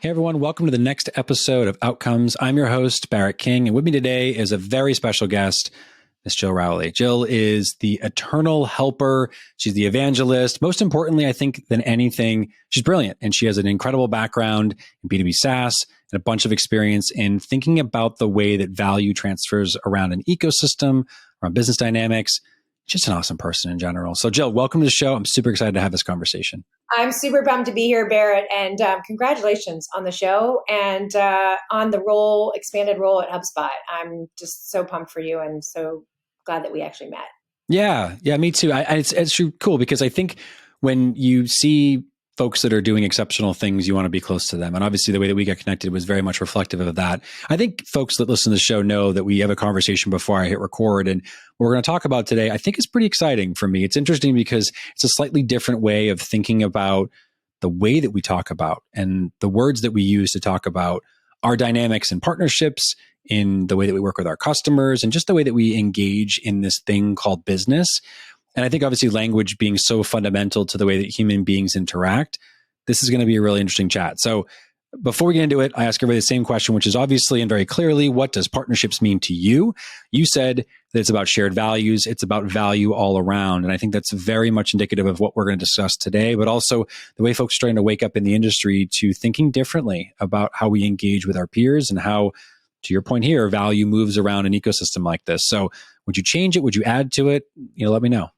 Hey everyone, welcome to the next episode of Outcomes. I'm your host, Barrett King, and with me today is a very special guest, Miss Jill Rowley. Jill is the eternal helper. She's the evangelist. Most importantly, I think, than anything, she's brilliant, and she has an incredible background in B2B SaaS and a bunch of experience in thinking about the way that value transfers around an ecosystem, around business dynamics. Just an awesome person in general. So Jill, welcome to the show. I'm super excited to have this conversation. I'm super bummed to be here, Barrett, and congratulations on the show and on the expanded role at HubSpot. I'm just so pumped for you and so glad that we actually met. Yeah, me too. It's cool because I think when you see folks that are doing exceptional things, you want to be close to them. And obviously the way that we got connected was very much reflective of that. I think folks that listen to the show know that we have a conversation before I hit record. And what we're going to talk about today, I think is pretty exciting for me. It's interesting because it's a slightly different way of thinking about the way that we talk about and the words that we use to talk about our dynamics and partnerships, in the way that we work with our customers, and just the way that we engage in this thing called business. And I think obviously language being so fundamental to the way that human beings interact, this is going to be a really interesting chat. So before we get into it, I ask everybody the same question, which is obviously and very clearly, what does partnerships mean to you? You said that it's about shared values. It's about value all around. And I think that's very much indicative of what we're going to discuss today, but also the way folks are trying to wake up in the industry to thinking differently about how we engage with our peers and how, to your point here, value moves around an ecosystem like this. So would you change it? Would you add to it? Let me know.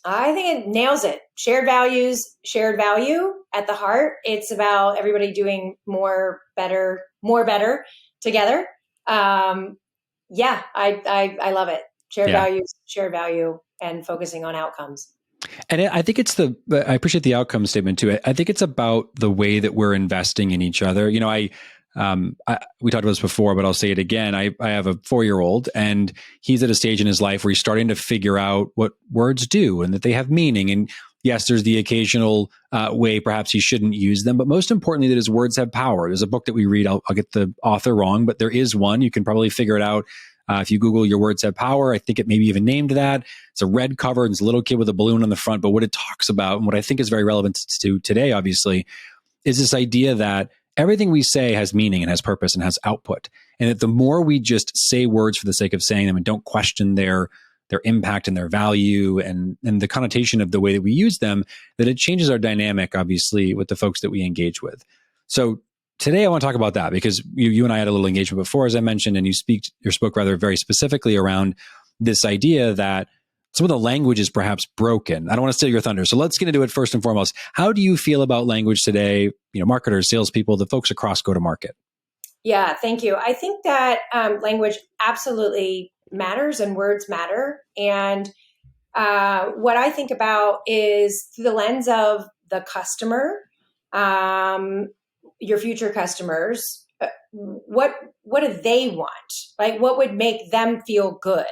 I think it nails it. Shared values, shared value at the heart. It's about everybody doing more better together. I love it. Shared values, shared value, and focusing on outcomes. And I think I appreciate the outcome statement too. I think it's about the way that we're investing in each other. We talked about this before, but I'll say it again. I have a 4-year-old and he's at a stage in his life where he's starting to figure out what words do and that they have meaning. And yes, there's the occasional way perhaps he shouldn't use them, but most importantly, that his words have power. There's a book that we read. I'll get the author wrong, but there is one. You can probably figure it out. If you Google "Your Words Have Power," I think it may be even named that. It's a red cover and it's a little kid with a balloon on the front. But what it talks about and what I think is very relevant to today, obviously, is this idea that everything we say has meaning and has purpose and has output. And that the more we just say words for the sake of saying them and don't question their impact and their value and the connotation of the way that we use them, that it changes our dynamic, obviously, with the folks that we engage with. So today I want to talk about that because you and I had a little engagement before, as I mentioned, and you spoke rather very specifically around this idea that some of the language is perhaps broken. I don't want to steal your thunder. So let's get into it first and foremost. How do you feel about language today? Marketers, salespeople, the folks across go-to-market. Yeah, thank you. I think that language absolutely matters and words matter. And what I think about is through the lens of the customer, your future customers, what do they want? Like, what would make them feel good?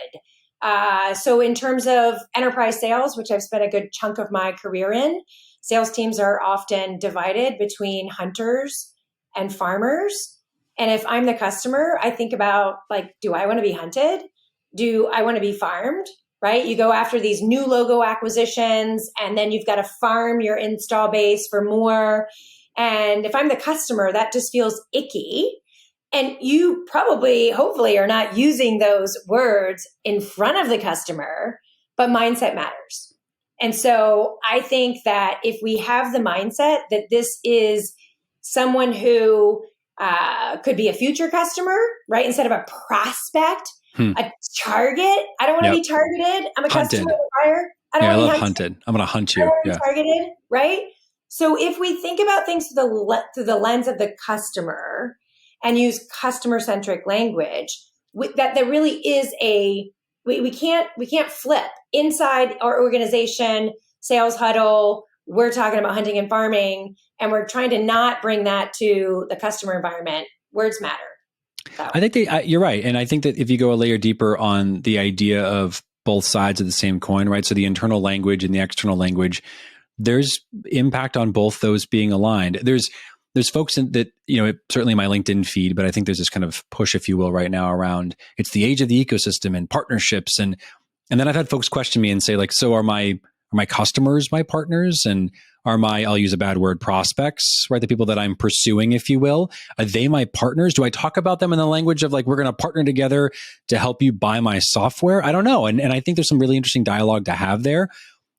So in terms of enterprise sales, which I've spent a good chunk of my career in, sales teams are often divided between hunters and farmers. And if I'm the customer, I think about, do I want to be hunted? Do I want to be farmed? Right? You go after these new logo acquisitions, and then you've got to farm your install base for more. And if I'm the customer, that just feels icky. And you probably, hopefully, are not using those words in front of the customer, but mindset matters. And so I think that if we have the mindset that this is someone who could be a future customer, right? Instead of a prospect, a target. I don't want to be targeted. I'm a customer buyer. I love hunted. I'm going to hunt you. I want to be targeted, right? So if we think about things through the lens of the customer, and use customer-centric language, that there really is we can't flip inside our organization, sales huddle. We're talking about hunting and farming, and we're trying to not bring that to the customer environment. Words matter. So. I think you're right. And I think that if you go a layer deeper on the idea of both sides of the same coin, right? So the internal language and the external language, there's impact on both those being aligned. There's folks that, certainly in my LinkedIn feed, but I think there's this kind of push, if you will, right now around it's the age of the ecosystem and partnerships. And then I've had folks question me and say, so are my my customers my partners? And are I'll use a bad word, prospects, right? The people that I'm pursuing, if you will, are they my partners? Do I talk about them in the language of like, we're going to partner together to help you buy my software? I don't know. And I think there's some really interesting dialogue to have there.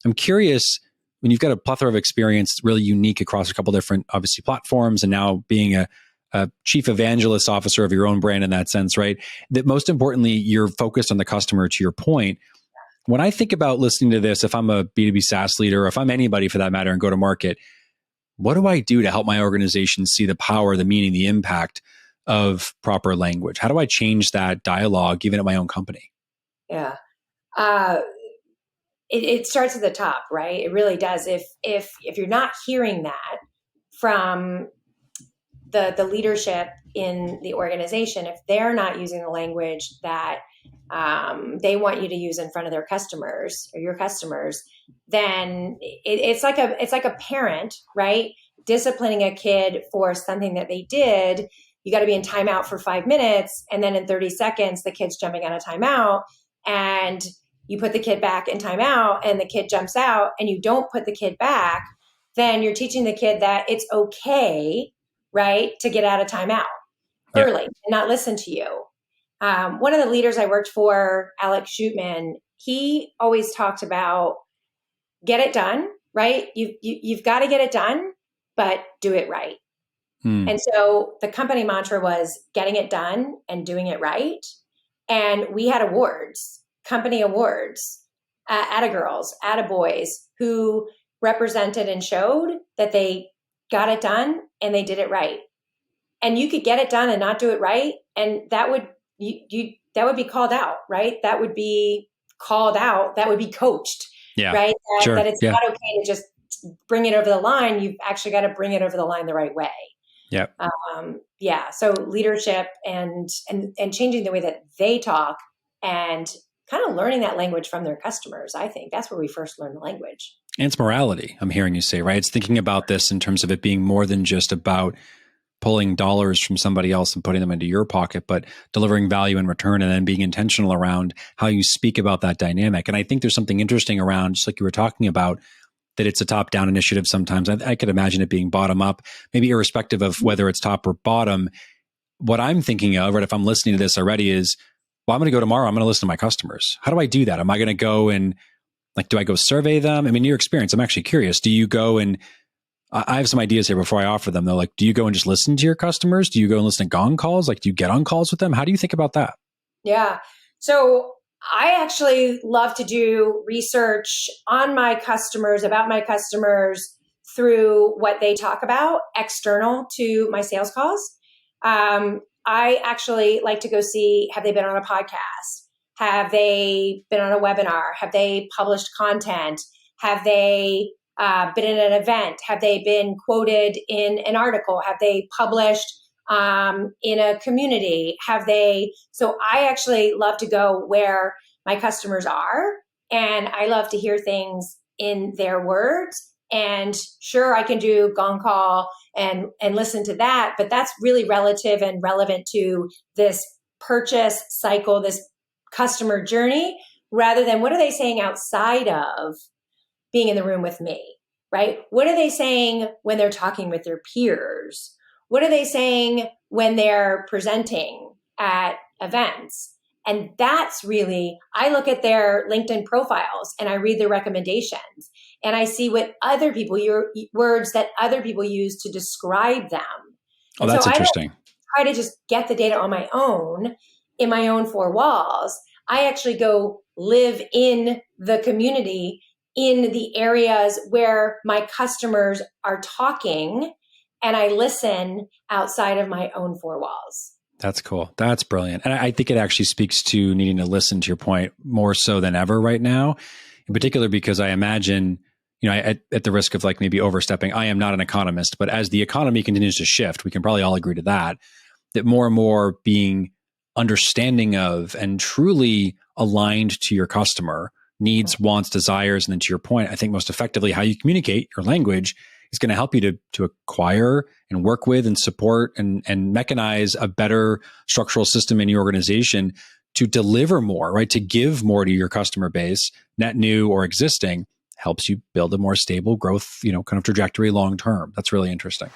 I'm curious, when you've got a plethora of experience, really unique across a couple different, obviously, platforms, and now being a chief evangelist officer of your own brand in that sense, right? That most importantly, you're focused on the customer, to your point. When I think about listening to this, if I'm a B2B SaaS leader, or if I'm anybody for that matter and go to market, what do I do to help my organization see the power, the meaning, the impact of proper language? How do I change that dialogue even at my own company? Yeah. It starts at the top, right? It really does. If you're not hearing that from the leadership in the organization, if they're not using the language that they want you to use in front of their customers or your customers, then it's like a parent, right? Disciplining a kid for something that they did. You got to be in timeout for 5 minutes, and then in 30 seconds, the kid's jumping out of timeout, and you put the kid back in timeout, and the kid jumps out, and you don't put the kid back. Then you're teaching the kid that it's okay, right, to get out of timeout early and not listen to you. One of the leaders I worked for, Alex Shootman, he always talked about get it done, right? You've got to get it done, but do it right. And so the company mantra was getting it done and doing it right. And we had awards, company awards, Attagirls, Attaboys, who represented and showed that they got it done and they did it right. And you could get it done and not do it right, and that would that would be called out, right? That would be called out. That would be coached, right? That it's not okay to just bring it over the line. You've actually got to bring it over the line the right way. So leadership and changing the way that they talk and kind of learning that language from their customers. I think that's where we first learn the language. And it's morality, I'm hearing you say, right? It's thinking about this in terms of it being more than just about pulling dollars from somebody else and putting them into your pocket, but delivering value in return, and then being intentional around how you speak about that dynamic. And I think there's something interesting around, just like you were talking about, that it's a top-down initiative sometimes. I could imagine it being bottom-up, maybe irrespective of whether it's top or bottom. What I'm thinking of, right, if I'm listening to this already is, well, I'm going to go tomorrow, I'm going to listen to my customers. How do I do that? Am I going to go and, like, do I go survey them? I mean, your experience, I'm actually curious. Do you go and, I have some ideas here before I offer them, though. Like, do you go and just listen to your customers? Do you go and listen to gong calls? Like, do you get on calls with them? How do you think about that? Yeah. So I actually love to do research on my customers, about my customers, through what they talk about external to my sales calls. I actually like to go see, have they been on a podcast? Have they been on a webinar? Have they published content? Have they been in an event? Have they been quoted in an article? Have they published in a community? So I actually love to go where my customers are, and I love to hear things in their words. And sure, I can do gong call and listen to that, but that's really relative and relevant to this purchase cycle, this customer journey, rather than what are they saying outside of being in the room with me, right? What are they saying when they're talking with their peers? What are they saying when they're presenting at events? And that's really, I look at their LinkedIn profiles and I read their recommendations and I see what other people, words that other people use to describe them. Oh, that's interesting. I don't try to just get the data on my own in my own four walls. I actually go live in the community, in the areas where my customers are talking, and I listen outside of my own four walls. That's cool. That's brilliant. And I think it actually speaks to needing to listen, to your point, more so than ever right now, in particular, because I imagine, at the risk of like maybe overstepping, I am not an economist, but as the economy continues to shift, we can probably all agree to that more and more being understanding of and truly aligned to your customer needs, wants, desires. And then to your point, I think most effectively how you communicate your language is going to help you to acquire and work with and support and mechanize a better structural system in your organization to deliver more, right? To give more to your customer base, net new or existing, helps you build a more stable growth, kind of trajectory long term. That's really interesting.